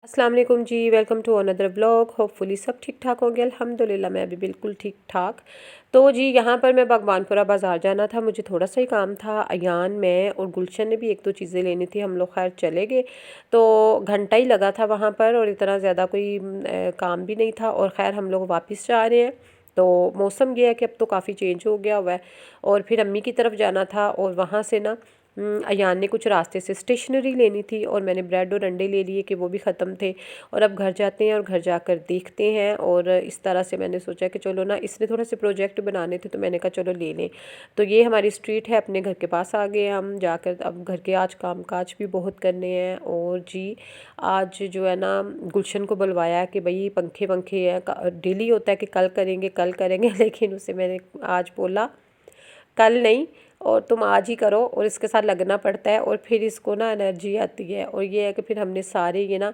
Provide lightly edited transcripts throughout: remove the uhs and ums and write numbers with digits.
अस्सलाम वालेकुम जी। Welcome to another vlog. Hopefully सब ठीक ठाक होंगे। अल्हम्दुलिल्लाह मैं भी बिल्कुल ठीक ठाक। तो जी यहाँ पर मैं भगवानपुरा बाज़ार जाना था, मुझे थोड़ा सा ही काम था। अयान, मैं और गुलशन ने भी एक दो चीज़ें लेनी थी। हम लोग खैर चले गए, तो घंटा ही लगा था वहाँ पर और इतना ज़्यादा कोई काम भी नहीं था। और ख़ैर हम लोग वापस जा रहे हैं। तो मौसम ये है कि अब तो काफ़ी चेंज हो गया हुआ है। और फिर अम्मी की तरफ जाना था और वहाँ से ना अयान ने कुछ रास्ते से स्टेशनरी लेनी थी और मैंने ब्रेड और अंडे ले लिए कि वो भी ख़त्म थे। और अब घर जाते हैं और घर जाकर देखते हैं। और इस तरह से मैंने सोचा कि चलो ना, इसने थोड़े से प्रोजेक्ट बनाने थे तो मैंने कहा चलो ले लें। तो ये हमारी स्ट्रीट है, अपने घर के पास आ गए हम जाकर। अब घर के आज काम काज भी बहुत करने हैं। और जी आज जो है ना, गुलशन को बुलवाया कि भाई पंखे वंखे हैं, डेली होता है कि कल करेंगे कल करेंगे लेकिन उसे मैंने आज बोला कल नहीं, और तुम आज ही करो। और इसके साथ लगना पड़ता है और फिर इसको ना एनर्जी आती है। और ये है कि फिर हमने सारे ये ना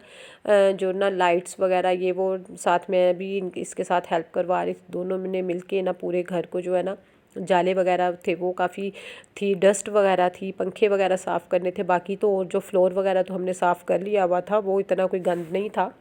जो ना लाइट्स वगैरह ये वो साथ में भी इसके साथ हेल्प करवा रही थी। दोनों ने मिलके ना पूरे घर को जो है ना, जाले वगैरह थे वो काफ़ी थी, डस्ट वगैरह थी, पंखे वगैरह साफ़ करने थे बाकी। तो और जो फ्लोर वगैरह तो हमने साफ़ कर लिया हुआ था, वो इतना कोई गंद नहीं था।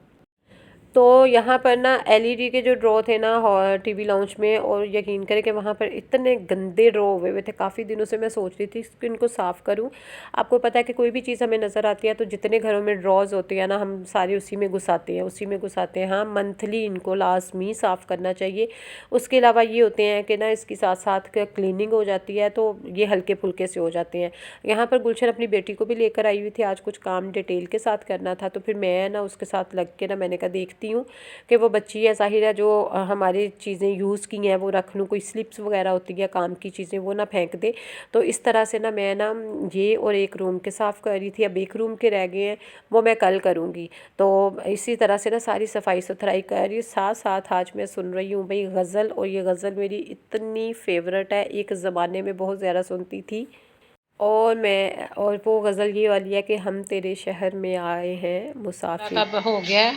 तो यहाँ पर ना एलईडी के जो ड्रॉ थे ना टीवी लाउंज में, और यकीन करें कि वहाँ पर इतने गंदे ड्रॉ हुए हुए थे। काफ़ी दिनों से मैं सोच रही थी कि इनको साफ़ करूँ। आपको पता है कि कोई भी चीज़ हमें नज़र आती है तो जितने घरों में ड्रॉज होते हैं ना, हम सारे उसी में घुसाते हैं। हाँ, मंथली इनको लाजमी साफ़ करना चाहिए। उसके अलावा ये होते हैं कि ना, इसके साथ साथ क्लीनिंग हो जाती है तो ये हल्के फुल्के से हो जाते हैं। यहाँ पर गुलशन अपनी बेटी को भी लेकर आई हुई थी, आज कुछ काम डिटेल के साथ करना था। तो फिर मैं ना उसके साथ लग के ना, मैंने कहा देखती हूँ कि वो बच्ची है ज़ाहिर है जो हमारी चीज़ें यूज़ की हैं वो रख लूँ, कोई स्लिप्स वगैरह होती है काम की चीज़ें वो ना फेंक दे। तो इस तरह से ना मैं ना ये और एक रूम के साफ़ कर रही थी, अब एक रूम के रह गए हैं, वो मैं कल करूँगी। तो इसी तरह से ना सारी सफाई सुथराई कर रही हूँ। साथ साथ आज मैं सुन रही हूँ भाई गज़ल, और ये गज़ल मेरी इतनी फेवरेट है, एक ज़माने में बहुत ज़्यादा सुनती थी। और वो गज़ल ये वाली है कि हम तेरे शहर में आए हैं मुसाफिर। अब हो गया है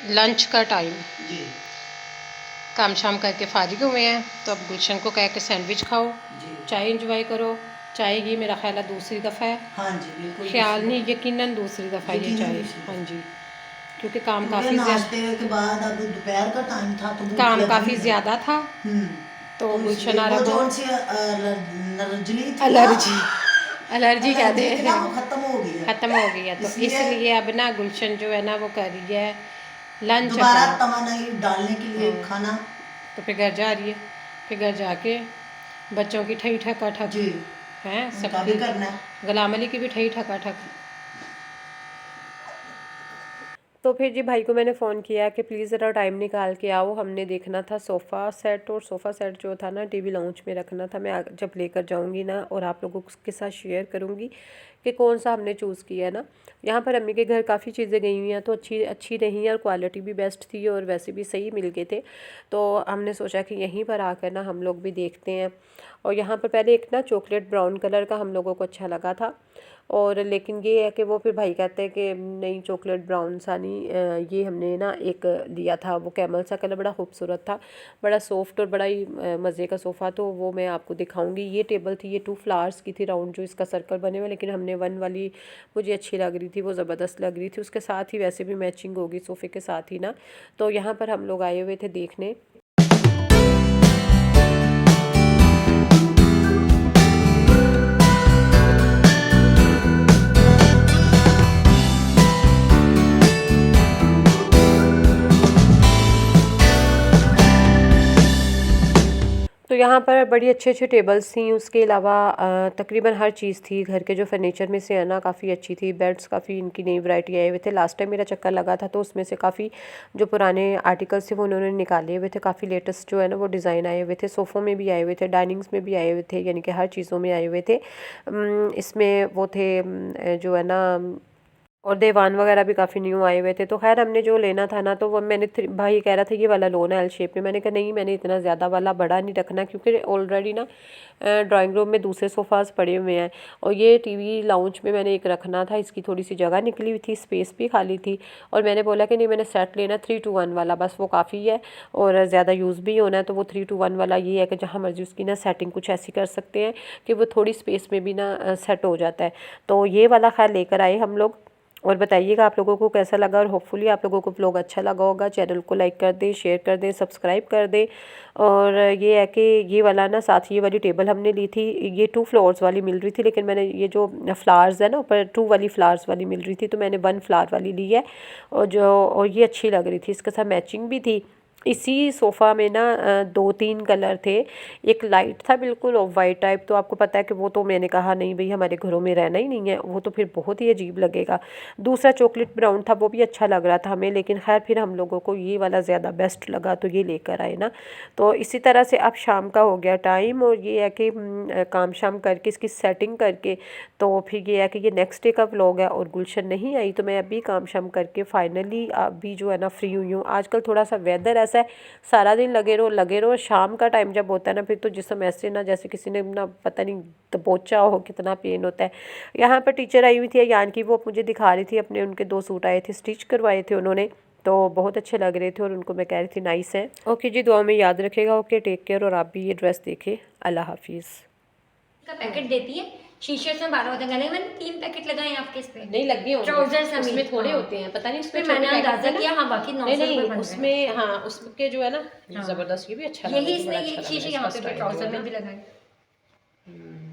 लंच का टाइम, काम शाम करके फारिग हुए हैं। तो अब गुलशन को कह के सैंडविच खाओ, चाय इंजॉय करो। चाय ये मेरा ख्याल है दूसरी दफ़ा है। हाँ जी, बिल्कुल ख्याल नहीं, यकीनन दूसरी दफ़ा ये चाय। हाँ जी, क्योंकि काम काफ़ी नाश्ते के बाद अब दोपहर का टाइम था तो काम काफ़ी ज़्यादा था। तो गुलशन आ रहा वो सी एलर्जी थी एलर्जी एलर्जी कहते एलर्जी थी ना, हैं, वो खत्म हो गई है। ख़त्म हो गई है। तो इसलिए अब ना गुलशन जो है ना वो कर रही है लंच दोबारा अपना। तवा नहीं डालने के लिए खाना। तो फिर घर जा रही है, फिर घर जाके बच्चों की ठई ठका ठक जी हैं, उनका भी करना है। गुलाम अली की भी ठई ठका ठक। तो फिर जी भाई को मैंने फ़ोन किया कि प्लीज़ ज़रा टाइम निकाल के आओ, हमने देखना था सोफ़ा सेट। और सोफ़ा सेट जो था ना टीवी लाउंज में रखना था। मैं जब लेकर जाऊंगी ना और आप लोगों के साथ शेयर करूंगी कि कौन सा हमने चूज़ किया है ना। यहाँ पर अम्मी के घर काफ़ी चीज़ें गई हुई हैं तो अच्छी अच्छी रही हैं और क्वालिटी भी बेस्ट थी और वैसे भी सही मिल गए थे। तो हमने सोचा कि यहीं पर आकर ना हम लोग भी देखते हैं। और यहाँ पर पहले एक ना चॉकलेट ब्राउन कलर का हम लोगों को अच्छा लगा था, और लेकिन ये है कि वो फिर भाई कहते हैं कि नहीं चॉकलेट ब्राउन सा नहीं, ये हमने ना एक लिया था वो कैमल सा कलर, बड़ा खूबसूरत था, बड़ा सॉफ्ट और बड़ा ही मज़े का सोफ़ा। तो वो मैं आपको दिखाऊंगी। ये टेबल थी, ये 2 फ्लावर्स की थी राउंड जो इसका सर्कल बने हुए, लेकिन हमने 1 वाली मुझे अच्छी लग रही थी, वो ज़बरदस्त लग रही थी। उसके साथ ही वैसे भी मैचिंग होगी सोफ़े के साथ ही ना। तो यहाँ पर हम लोग आए हुए थे देखने। तो यहाँ पर बड़ी अच्छी अच्छी टेबल्स थी, उसके अलावा तकरीबन हर चीज़ थी घर के जो फर्नीचर में से है ना, काफ़ी अच्छी थी। बेड्स काफ़ी इनकी नई वैरायटी आए हुए थे। लास्ट टाइम मेरा चक्कर लगा था तो उसमें से काफ़ी जो पुराने आर्टिकल्स थे वो उन्होंने निकाले हुए थे। काफ़ी लेटेस्ट जो है ना वो डिज़ाइन आए हुए थे। सोफ़ों में भी आए हुए थे, डाइनिंग्स में भी आए हुए थे, यानी कि हर चीज़ों में आए हुए थे। इसमें वो थे जो है ना, और दीवान वगैरह भी काफ़ी न्यू आए हुए थे। तो खैर हमने जो लेना था ना, तो वो मैंने भाई कह रहा था ये वाला लो ना एल शेप में। मैंने कहा नहीं, मैंने इतना ज़्यादा वाला बड़ा नहीं रखना, क्योंकि ऑलरेडी ना ड्राइंग रूम में दूसरे सोफ़ाज़ पड़े हुए हैं और ये टीवी लाउंज में मैंने एक रखना था। इसकी थोड़ी सी जगह निकली हुई थी, स्पेस भी खाली थी, और मैंने बोला कि नहीं, मैंने सेट लेना 3-2-1 वाला, बस वो काफ़ी है और ज़्यादा यूज़ भी होना है। तो वो 3-2-1 वाला ये है कि जहाँ मर्जी उसकी ना सेटिंग कुछ ऐसी कर सकते हैं कि वो थोड़ी स्पेस में भी ना सेट हो जाता है। तो ये वाला खैर लेकर आए हम लोग। और बताइएगा आप लोगों को कैसा लगा, और होपफुली आप लोगों को व्लॉग अच्छा लगा होगा। चैनल को लाइक कर दें, शेयर कर दें, सब्सक्राइब कर दें। और ये है कि ये वाला ना, साथ ये वाली टेबल हमने ली थी, ये 2 फ्लोर्स वाली मिल रही थी, लेकिन मैंने ये जो फ्लावर्स है ना ऊपर 2 वाली फ्लावर्स वाली मिल रही थी, तो मैंने 1 फ्लावर वाली ली है। और ये अच्छी लग रही थी, इसके साथ मैचिंग भी थी। इसी सोफ़ा में ना 2-3 कलर थे, एक लाइट था बिल्कुल और वाइट टाइप। तो आपको पता है कि वो तो मैंने कहा नहीं भाई हमारे घरों में रहना ही नहीं है, वो तो फिर बहुत ही अजीब लगेगा। दूसरा चॉकलेट ब्राउन था, वो भी अच्छा लग रहा था हमें, लेकिन खैर फिर हम लोगों को ये वाला ज़्यादा बेस्ट लगा तो ये लेकर आए ना। तो इसी तरह से अब शाम का हो गया टाइम, और ये है कि काम शाम करके इसकी सेटिंग करके तो फिर ये है कि ये नेक्स्ट डे का व्लॉग है। और गुलशन नहीं आई, तो मैं अभी काम शाम करके फाइनली अभी जो है ना फ्री हुई हूँ। आजकल थोड़ा सा वेदर ऐसा है, सारा दिन लगे रहो। शाम का टाइम जब होता है ना, फिर तो जिसम ऐसे ना जैसे किसी ने ना पता नहीं दबोचा हो, कितना पेन होता है। यहाँ पर टीचर आई हुई थी अयान की, वो मुझे दिखा रही थी अपने, उनके 2 सूट आए थे, स्टिच करवाए थे उन्होंने, तो बहुत अच्छे लग रहे थे और उनको मैं कह रही थी नाइस है। ओके जी, दुआ में याद रखेगा। Okay, take care. और आप भी ये ड्रेस देखें। अल्लाह हाफिज़। का पैकेट देती है, शीशे में 12 होते हैं, गले मैंने 3 पैकेट लगाए आपके इस पे। नहीं लगे होंगे, ट्राउजर समीत, उसमें थोड़े हाँ। होते हैं, पता नहीं उसमें फिर मैंने छोटे पैकेट अंदाजा थे ना। किया, हाँ बाकी 900 नहीं रुपए बन रहे उसमें, हाँ उसके जो है ना हाँ। जबरदस्त, ये भी अच्छा लग यही रहा है, इसने बड़ा ये अच्छा लग शीशे रहा है, यहाँ इसका पे स्टाइल ट्राउजर जो है में भी ना। लगाए।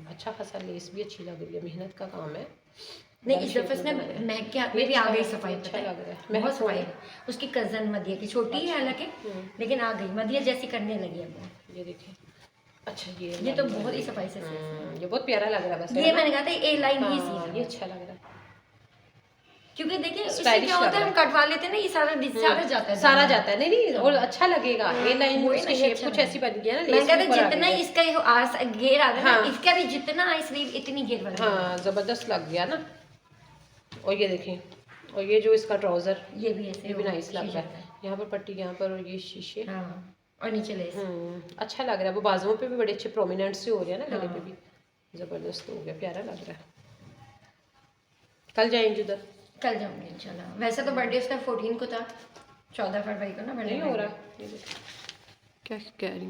अच्छा खासा लेस भी अच्छी लग रही है, मेहनत का काम है। नहीं, बल इस शेप दफे इसने में बनाया है। महक के हाथ ये में भी आ अच्छा गई लग- सफाई, अच्छा पता है? लग रहा है। महक बहुत कौन सफाई। है? उसकी कजन मदिया की, छोटी है हालांकि, लेकिन आ गई, मदिया जैसी करने लगी अब वो। ये देखिए, अच्छा ये तो बहुत ही सफाई से ये बहुत प्यारा लग रहा है वैसे, ये है ना? मैंने कहा था ए लाइन ही हाँ, सी ये है, अच्छा लग रहा है। क्योंकि देखिए इससे Stylish क्या होता लग है, रहा हम कटवा लेते हैं ना, ये सारा सारा जाता है, सारा जाता है। नहीं और अच्छा लगेगा। ए लाइन वही उसकी ना, ये शेप अच्छा कुछ लगा। ऐसी बन गई है ना, मैं लेस कहता ऊपर आ जितना गई है। इसका घेर आ रहा है ना, हाँ। इसका भी जितना स्लीव इतनी घेर वाली है। हाँ, जबरदस्त लग गया ना। और ये देखें, और ये जो इसका ट्राउजर, ये भी ऐसे ये भी हो, नाइस लग रहा है। यहाँ पर पट्टी, यहाँ पर, और ये शीशे। हाँ, और नीचे लेस। अच्छा लग रहा है। वो बाजुओं पे भी बड़े अच्छे प्रोमिनेंट से हो रहे हैं ना, गले पे हाँ। भी जबरदस्त हो गया, प्यारा लग रहा है। कल जाएंगे उधर? कल जाऊंगी इंशाल्लाह। वैसे तो बर्थडे उसका 14 को था, 14 फरवरी को ना, नहीं हो रहा। क्या कह रही